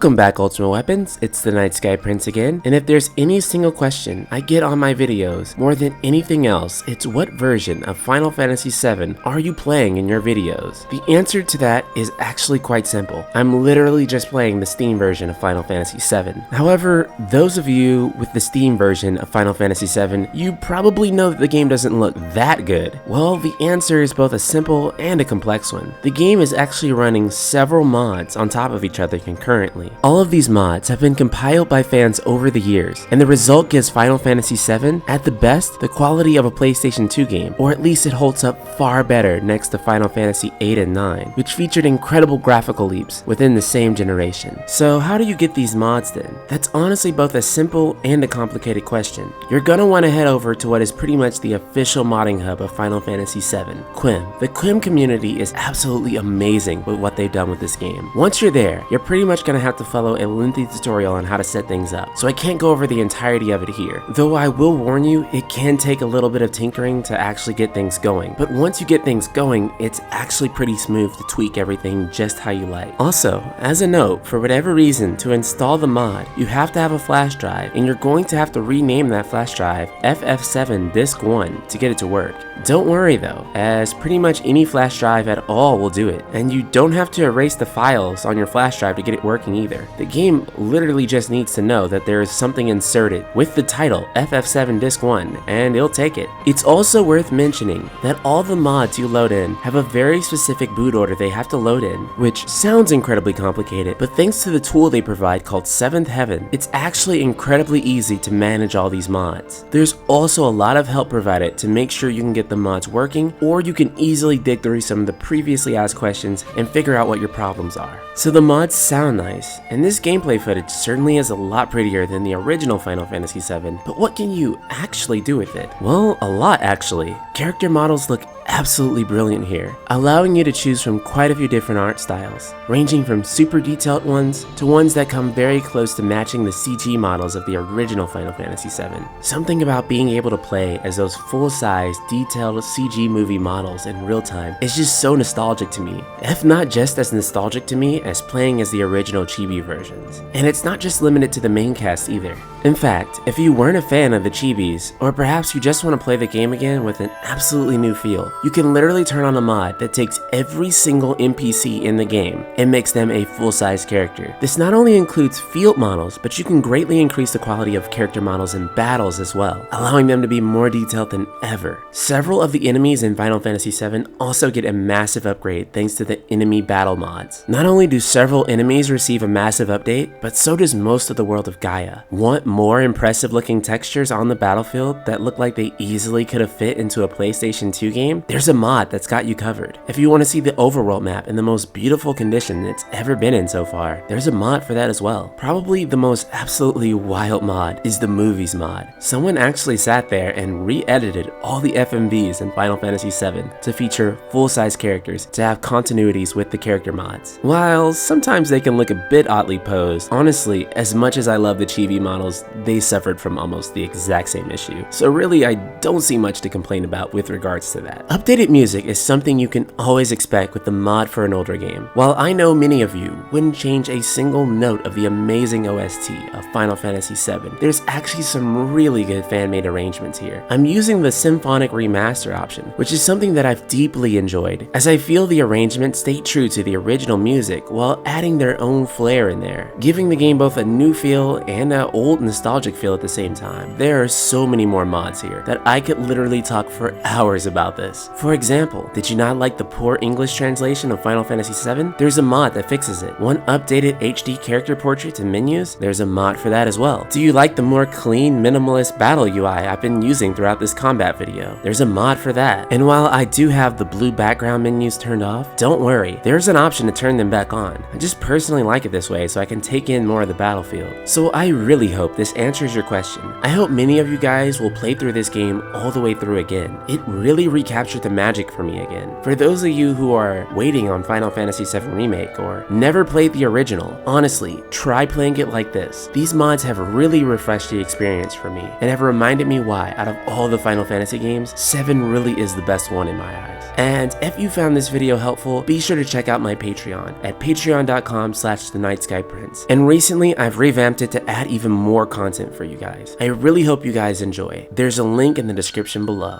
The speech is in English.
Welcome back, Ultimate Weapons. It's the Night Sky Prince again, and if there's any single question I get on my videos more than anything else, it's what version of Final Fantasy VII are you playing in your videos? The answer to that is actually quite simple. I'm literally just playing the Steam version of Final Fantasy VII. However, those of you with the Steam version of Final Fantasy VII, you probably know that the game doesn't look that good. Well, the answer is both a simple and a complex one. The game is actually running several mods on top of each other concurrently. All of these mods have been compiled by fans over the years, and the result gives Final Fantasy VII, at the best, the quality of a PlayStation 2 game, or at least it holds up far better next to Final Fantasy VIII and IX, which featured incredible graphical leaps within the same generation. So how do you get these mods then? That's honestly both a simple and a complicated question. You're gonna want to head over to what is pretty much the official modding hub of Final Fantasy VII, Quim. The Quim community is absolutely amazing with what they've done with this game. Once you're there, you're pretty much gonna have to follow a lengthy tutorial on how to set things up, so I can't go over the entirety of it here. Though I will warn you, it can take a little bit of tinkering to actually get things going, but once you get things going, it's actually pretty smooth to tweak everything just how you like. Also, as a note, for whatever reason, to install the mod, you have to have a flash drive, and you're going to have to rename that flash drive FF7 Disk 1 to get it to work. Don't worry though, as pretty much any flash drive at all will do it, and you don't have to erase the files on your flash drive to get it working either. The game literally just needs to know that there is something inserted with the title FF7 Disk 1, and it'll take it. It's also worth mentioning that all the mods you load in have a very specific boot order they have to load in, which sounds incredibly complicated, but thanks to the tool they provide called Seventh Heaven, it's actually incredibly easy to manage all these mods. There's also a lot of help provided to make sure you can get the mods working, or you can easily dig through some of the previously asked questions and figure out what your problems are. So the mods sound nice, and this gameplay footage certainly is a lot prettier than the original Final Fantasy VII, but what can you actually do with it? Well, a lot actually. Character models look absolutely brilliant here, allowing you to choose from quite a few different art styles, ranging from super detailed ones to ones that come very close to matching the CG models of the original Final Fantasy VII. Something about being able to play as those full-size, detailed CG movie models in real time is just so nostalgic to me, if not just as nostalgic to me as playing as the original chibi versions. And it's not just limited to the main cast either. In fact, if you weren't a fan of the chibis, or perhaps you just want to play the game again with an absolutely new feel, you can literally turn on a mod that takes every single NPC in the game and makes them a full-size character. This not only includes field models, but you can greatly increase the quality of character models in battles as well, allowing them to be more detailed than ever. Several of the enemies in Final Fantasy VII also get a massive upgrade thanks to the enemy battle mods. Not only do several enemies receive a massive update, but so does most of the world of Gaia. Want more impressive looking textures on the battlefield that look like they easily could have fit into a PlayStation 2 game? There's a mod that's got you covered. If you want to see the overworld map in the most beautiful condition it's ever been in so far, there's a mod for that as well. Probably the most absolutely wild mod is the movies mod. Someone actually sat there and re-edited all the FMVs in Final Fantasy VII to feature full-size characters to have continuities with the character mods. While sometimes they can look a bit oddly posed, honestly, as much as I love the chibi models, they suffered from almost the exact same issue. So really, I don't see much to complain about with regards to that. Updated music is something you can always expect with the mod for an older game. While I know many of you wouldn't change a single note of the amazing OST of Final Fantasy VII, there's actually some really good fan-made arrangements here. I'm using the symphonic remaster option, which is something that I've deeply enjoyed, as I feel the arrangements stay true to the original music while adding their own flair in there, giving the game both a new feel and an old nostalgic feel at the same time. There are so many more mods here that I could literally talk for hours about this. For example, did you not like the poor English translation of Final Fantasy VII? There's a mod that fixes it. Want updated HD character portraits and menus? There's a mod for that as well. Do you like the more clean, minimalist battle UI I've been using throughout this combat video? There's a mod for that. And while I do have the blue background menus turned off, don't worry, there's an option to turn them back on. I just personally like it this way so I can take in more of the battlefield. So I really hope this answers your question. I hope many of you guys will play through this game all the way through again. It really recaptures captured the magic for me again. For those of you who are waiting on Final Fantasy VII Remake or never played the original, honestly, try playing it like this. These mods have really refreshed the experience for me and have reminded me why, out of all the Final Fantasy games, 7 really is the best one in my eyes. And if you found this video helpful, be sure to check out my Patreon at patreon.com/thenightskyprince. And recently, I've revamped it to add even more content for you guys. I really hope you guys enjoy. There's a link in the description below.